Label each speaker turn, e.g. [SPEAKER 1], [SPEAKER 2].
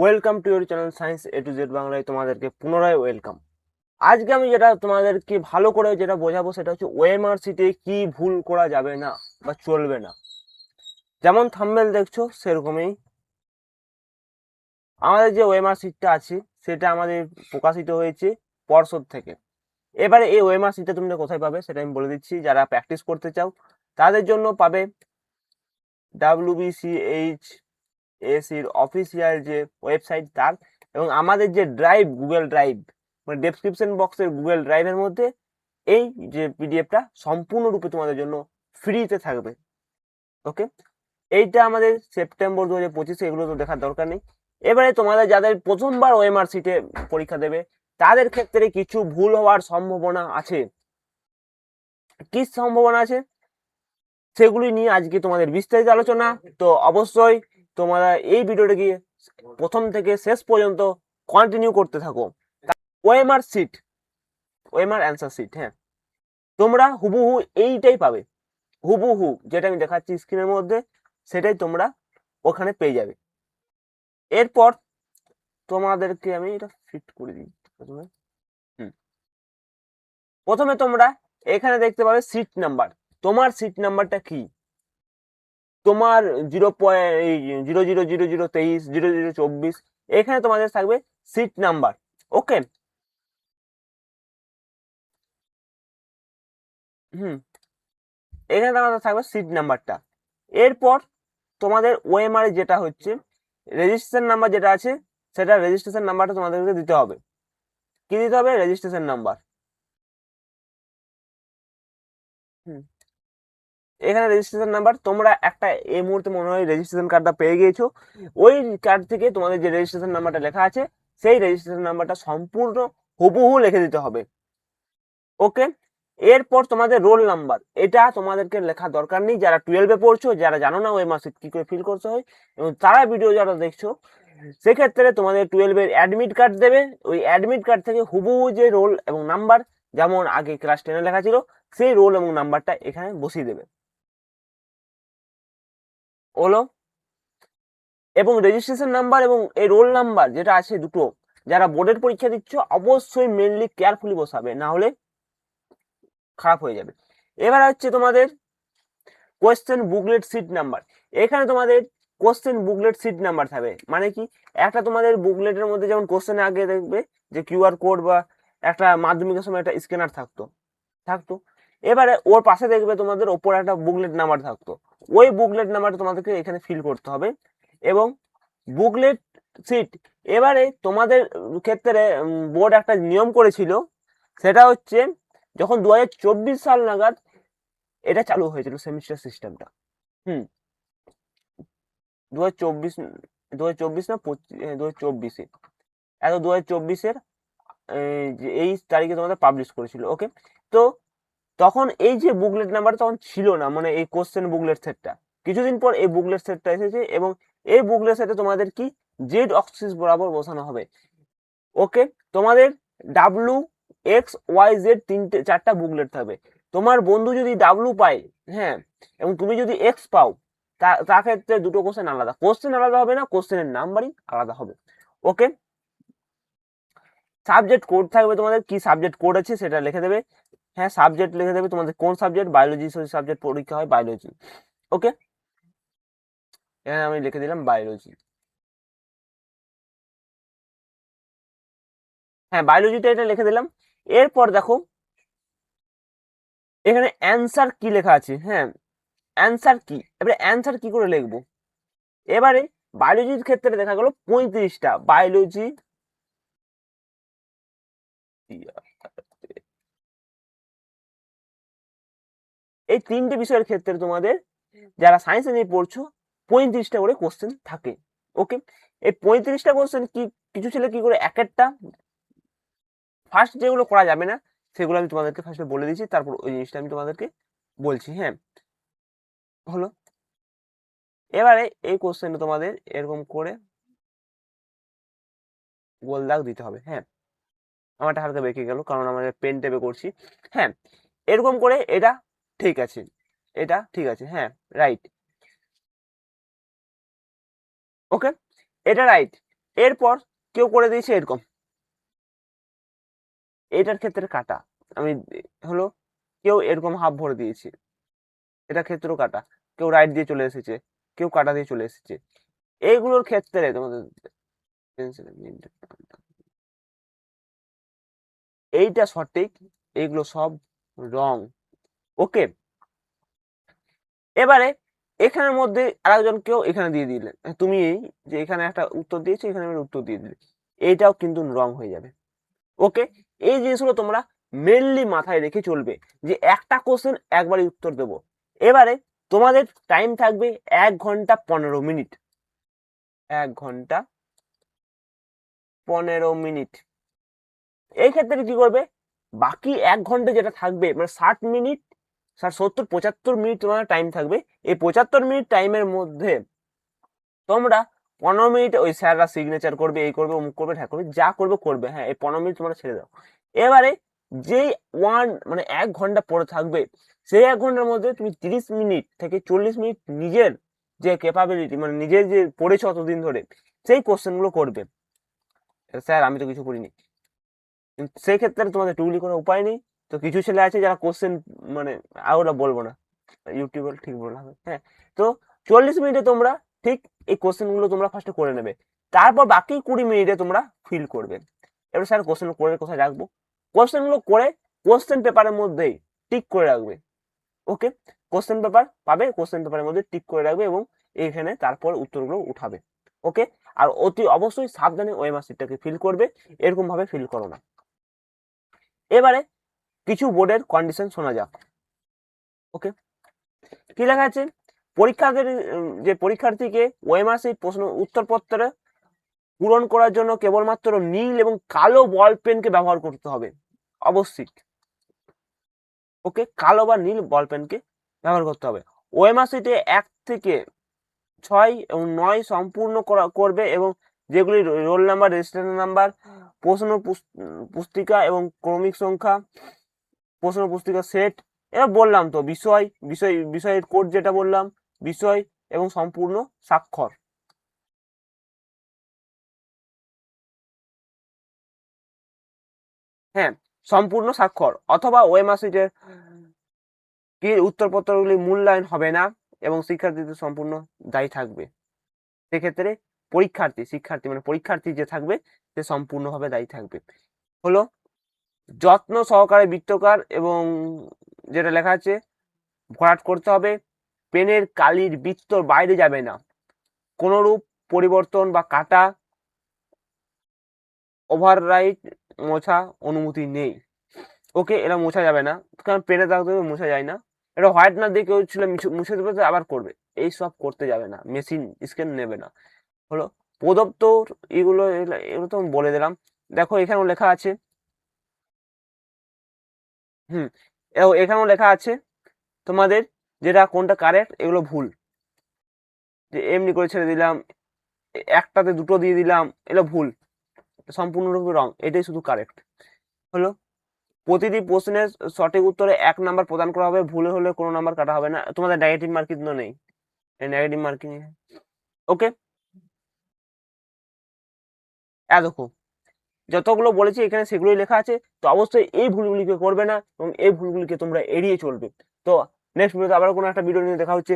[SPEAKER 1] Welcome to your channel science A to Z বাংলায় তোমাদেরকে পুনরায় ওয়েলকাম। আজকে আমি যেটা তোমাদেরকে ভালো করে যেটা বোঝাবো সেটা হচ্ছে ওএমআর শিটে কি ভুল করা যাবে না বা চলবে না। যেমন থাম্বনেল দেখছো সেরকমই আমাদের যে ওএমআর শিটটা আছে সেটা আমাদের প্রকাশিত হয়েছে পর্ষদ থেকে। এবারে এই ওএমআর শিটটা তোমরা কোথায় পাবে সেটা আমি বলে দিচ্ছি। যারা প্র্যাকটিস করতে চাও তাদের জন্য পাবে WBCHSEর অফিসিয়াল যে ওয়েবসাইট তার, এবং আমাদের যে ড্রাইভ গুগল ড্রাইভ মানে ডেসক্রিপশন বক্সের গুগল ড্রাইভের মধ্যে এই যে পিডিএফটা সম্পূর্ণরূপে তোমাদের জন্য ফ্রিতে থাকবে। ওকে, এইটা আমাদের সেপ্টেম্বর 2025, এগুলো তো দেখার দরকার নেই। এবারে তোমাদের যাদের প্রথমবার ওএমআর শিটে পরীক্ষা দেবে তাদের ক্ষেত্রে কিছু ভুল হওয়ার সম্ভাবনা আছে। কি সম্ভাবনা আছে সেগুলি নিয়ে আজকে তোমাদের বিস্তারিত আলোচনা। তো অবশ্যই তোমরা এই ভিডিওটাকে প্রথম থেকে শেষ পর্যন্ত কন্টিনিউ করতে থাকো। OMR sheet, OMR answer sheet, হ্যাঁ, তোমরা হুবহু এইটাই পাবে। হুবহু যেটা আমি দেখাচ্ছি স্ক্রিনের মধ্যে সেটাই তোমরা ওখানে পেয়ে যাবে। এরপর তোমাদেরকে আমি এটা ফিট করে দিই প্রথমে। প্রথমে তোমরা এখানে দেখতে পাবে সিট নাম্বার। তোমার সিট নাম্বারটা কি? তোমার 0.000023 এখানে তোমাদের থাকবে সিট নাম্বার। ওকে, এখানে তোমাদের থাকবে সিট নাম্বারটা। এরপর তোমাদের ওএমআর যেটা হচ্ছে রেজিস্ট্রেশন নাম্বার যেটা আছে সেটা রেজিস্ট্রেশন নাম্বারটা তোমাদেরকে দিতে হবে। কি দিতে হবে? Registration number. এখানে রেজিস্ট্রেশন নাম্বার তোমরা একটা এই মুহূর্তে মনে হয় রেজিস্ট্রেশন কার্ডটা পেয়ে গিয়েছো। ওই কার্ড থেকে তোমাদের যে রেজিস্ট্রেশন নাম্বারটা লেখা আছে সেই রেজিস্ট্রেশন নাম্বারটা সম্পূর্ণ হুবহু লিখে দিতে হবে। ওকে, এরপর তোমাদের রোল নাম্বার, এটা তোমাদেরকে লেখা দরকার নেই। যারা 12-এ পড়ছো, যারা জানো না ওই মাসে কি করে ফিল করতে হয়, এবং তারা ভিডিও যারা দেখছো সেক্ষেত্রে তোমাদের 12-এর অ্যাডমিট কার্ড দেবে। ওই অ্যাডমিট কার্ড থেকে হুবহু যে রোল এবং নাম্বার যেমন আগে ক্লাস 10-এ লেখা ছিল সেই রোল এবং নাম্বারটা এখানে বসিয়ে দেবে। হলো, এবং রেজিস্ট্রেশন নাম্বার এবং এই রোল নাম্বার যেটা আছে দুটো, যারা বোর্ডের পরীক্ষা দিচ্ছ অবশ্যই মেনলি কেয়ারফুলি বসাবে, না হলে খারাপ হয়ে যাবে। এবার হচ্ছে তোমাদের কোয়েশ্চেন বুকলেট সিট নাম্বার। এখানে তোমাদের কোশ্চেন বুকলেট সিট নাম্বার থাকবে। মানে কি, একটা তোমাদের বুকলেটের মধ্যে যেমন কোশ্চেনে আগে দেখবে যে কিউআর কোড বা একটা মাধ্যমিকের সময় একটা স্ক্যানার থাকতো, এবারে ওর পাশে দেখবে তোমাদের ওপর একটা বুকলেট নাম্বার থাকতো। ওই বুকলেট নাম্বারটা তোমাদেরকে এখানে ফিল করতে হবে। এবং বুকলেট সিট, এবারে তোমাদের ক্ষেত্রে বোর্ড একটা নিয়ম করেছিল, সেটা হচ্ছে যখন 2024 সাল নাগাদ এটা চালু হয়েছিল সেমিস্টার সিস্টেমটা। হুম 2024, 2024 না 2024-এ, এত 2024-এর এই তারিখে তোমাদের পাবলিশ করেছিল। ওকে, তো তখন এই যে বুকলেট নাম্বার তখন ছিল না, মানে এই কোশ্চেন বুকলেট সেটটা। কিছুদিন পর এই বুকলেট সেটটা এসেছে, এবং এই বুকলেট সেটে তোমাদের কি জেড অক্সিস বরাবর বসানো হবে। ওকে, তোমাদের WXYZ 4টা বুকলেট থাকবে। তোমার বন্ধু যদি ডাব্লু পায়, হ্যাঁ, এবং তুমি যদি এক্স পাও, তার ক্ষেত্রে দুটো কোশ্চেন আলাদা। কোশ্চেন আলাদা হবে না, কোশ্চেনের নাম্বারই আলাদা হবে। ওকে, সাবজেক্ট কোড থাকবে। তোমাদের কি সাবজেক্ট কোড আছে সেটা লিখে দেবে। হ্যাঁ, সাবজেক্ট লিখে দেবে তোমাদের কোন সাবজেক্ট, বায়োলজি সাবজেক্ট পরীক্ষা হয় বায়োলজি। ওকে, এখানে আমি লিখে দিলাম বায়োলজি। হ্যাঁ, বায়োলজিটা এটা লিখে দিলাম। এরপর দেখো এখানে অ্যান্সার কি লেখা আছে। হ্যাঁ, অ্যান্সার কি, এবারে অ্যান্সার কি করে লিখবো? এবারে বায়োলজির ক্ষেত্রে দেখা গেল 35টা বায়োলজি, এই তিনটে বিষয়ের ক্ষেত্রে তোমাদের যারা সায়েন্সে নিয়ে পড়ছো 35টা করে কোশ্চেন থাকে। ওকে, এই 35টা কোশ্চেন কি কিছু ছেলে কি করে এক একটা ফার্স্ট যেগুলো করা যাবে না সেগুলো আমি তোমাদেরকে ফার্স্টে বলে দিচ্ছি, তারপর ওই জিনিসটা আমি তোমাদেরকে বলছি। হ্যাঁ, হলো, এবারে এই কোশ্চেনটা তোমাদের এরকম করে গোল দাগ দিতে হবে। হ্যাঁ, আমারটা হালকা বেঁকে গেল কারণ আমার পেন টেপে করছি। হ্যাঁ, এরকম করে এটা ঠিক আছে, এটা ঠিক আছে, হ্যাঁ, রাইট। ওকে, এটা রাইট। এরপর কেউ করে দিয়েছে এরকম, এটার ক্ষেত্রে কাটা, আমি হলো কেউ এরকম হাফ ভরে দিয়েছে, এটা ক্ষেত্রেও কাটা, কেউ রাইট দিয়ে চলে এসেছে, কেউ কাটা দিয়ে চলে এসেছে। এইগুলোর ক্ষেত্রে তোমাদের এইটা সঠিক, এইগুলো সব রং। ওকে, এবারে এখানের মধ্যে আরেকজন কেউ এখানে দিয়ে দিলেন, তুমি এই যে এখানে একটা উত্তর দিয়েছো, এখানে উত্তর দিয়ে দিলে, এইটাও কিন্তু রং হয়ে যাবে। ওকে, এই জিনিসগুলো তোমরা মেনলি মাথায় রেখে চলবে যে একটা কোশ্চেন একবারই উত্তর দেব। এবারে তোমাদের টাইম থাকবে 1 ঘন্টা 15 মিনিট, 1 ঘন্টা 15 মিনিট। এই ক্ষেত্রে কি করবে, বাকি 1 ঘন্টা যেটা থাকবে মানে 60 মিনিট, 70 75 মিনিট তোমার টাইম থাকবে। এই 75 মিনিট টাইমের মধ্যে তোমরা 15 মিনিট ওই স্যাররা সিগনেচার করবে, এই করবে, অমুক করবে, ঢ্যাক করবে, যা করবে করবে, হ্যাঁ এই 15 মিনিট তোমরা ছেড়ে দাও। এবারে যেই মানে 1 ঘন্টা পড়ে থাকবে, সেই 1 ঘন্টার মধ্যে তুমি 30 মিনিট থেকে 40 মিনিট নিজের যে ক্যাপাবিলিটি মানে নিজের যে পড়েছো অতদিন ধরে সেই কোশ্চেনগুলো করবে। স্যার আমি তো কিছু করিনি, সেই ক্ষেত্রে তোমাদের টুকলি কোনো উপায় নেই। তো কিছু ছেলে আছে যারা কোশ্চেন মানে ওটা বলবো না, ইউটিউবে ঠিক বলা হবে, হ্যাঁ। তো 40 মিনিটে তোমরা ঠিক এই কোশ্চেন গুলো তোমরা ফার্স্টে করে নেবে, তারপর বাকি 20 মিনিটে তোমরা ফিল করবে। এবার স্যার কোশ্চেন করে কোথায় রাখবো, কোশ্চেন গুলো করে কোশ্চেন পেপারের মধ্যেই টিক করে রাখবে। ওকে, কোশ্চেন পেপার পাবে, কোশ্চেন পেপারের মধ্যে টিক করে রাখবে এবং এইখানে তারপর উত্তরগুলো উঠাবে। ওকে, আর অতি অবশ্যই সাবধানে ওএমআর শিটটাকে ফিল করবে, এরকম ভাবে ফিল করো না। এবারে কিছু বোর্ডের কন্ডিশন শোনা যাক। ওকে, কি লেখা আছে, পরীক্ষার্থীর যে পরীক্ষার্থীকে ওএমআর শিট প্রশ্ন উত্তরপত্র পূরণ করার জন্য কেবলমাত্র নীল এবং কালো বল পেনকে ব্যবহার করতে হবে অবশ্যই। ওকে, কালো বা নীল বল পেনকে ব্যবহার করতে হবে। ওএমআর শিটে 1 থেকে 6 এবং 9 সম্পূর্ণ করবে এবং যেগুলি রোল নাম্বার, রেজিস্ট্রেশন নাম্বার, প্রশ্ন পুস্তিকা এবং ক্রমিক সংখ্যা, প্রশ্ন পুস্তিকা সেট, এটা বললাম তো, বিষয়ের কোড যেটা বললাম, বিষয় এবং সম্পূর্ণ স্বাক্ষর। হ্যাঁ, সম্পূর্ণ স্বাক্ষর অথবা ওএমআর শিটের কি উত্তরপত্রগুলি মূল্যায়ন হবে না এবং শিক্ষার্থীদের সম্পূর্ণ দায়ী থাকবে। সেক্ষেত্রে শিক্ষার্থী মানে পরীক্ষার্থী যে থাকবে সে সম্পূর্ণভাবে দায়ী থাকবে। হলো যত্ন সহকারে বৃত্তকার এবং যেটা লেখা আছে ভরাট করতে হবে, পেনের কালির বৃত্তর বাইরে যাবে না, কোনরূপ পরিবর্তন বা কাটা, ওভাররাইট মোছা অনুমতি নেই। ওকে, এটা মোছা যাবে না, কারণ পেনে দাগ দেবে, মোছা যায় না। এটা হোয়াইটনার দিয়ে কেউ ছিল মুছে দেবে, আবার করবে, এই সব করতে যাবে না, মেশিন স্ক্যান নেবে না। হলো প্রদত্ত এগুলো এগুলো তো বলে দিলাম। দেখো এখানেও লেখা আছে, এখানেও লেখা আছে তোমাদের যেটা কোনটা কারেক্ট, এগুলো ভুল, যে এমনি করে ছেড়ে দিলাম, একটাতে দুটো দিয়ে দিলাম, এটা ভুল, সম্পূর্ণরূপে রং, এটাই শুধু কারেক্ট। হলো প্রতিটি প্রশ্নের সঠিক উত্তরে 1 নাম্বার প্রদান করা হবে, ভুল হলে কোনো নাম্বার কাটা হবে না। তোমাদের নেগেটিভ মার্কিং তো নেই, নেগেটিভ মার্কিং। ওকে, দেখো যতগুলো বলেছি এখানে সেগুলোই লেখা আছে, তো অবশ্যই এই ভুলগুলিকে করবে না এবং এই ভুলগুলিকে তোমরা এড়িয়ে চলবে। তো নেক্সট ভিডিওতে আবার কোনো একটা ভিডিও নিয়ে দেখা হচ্ছে।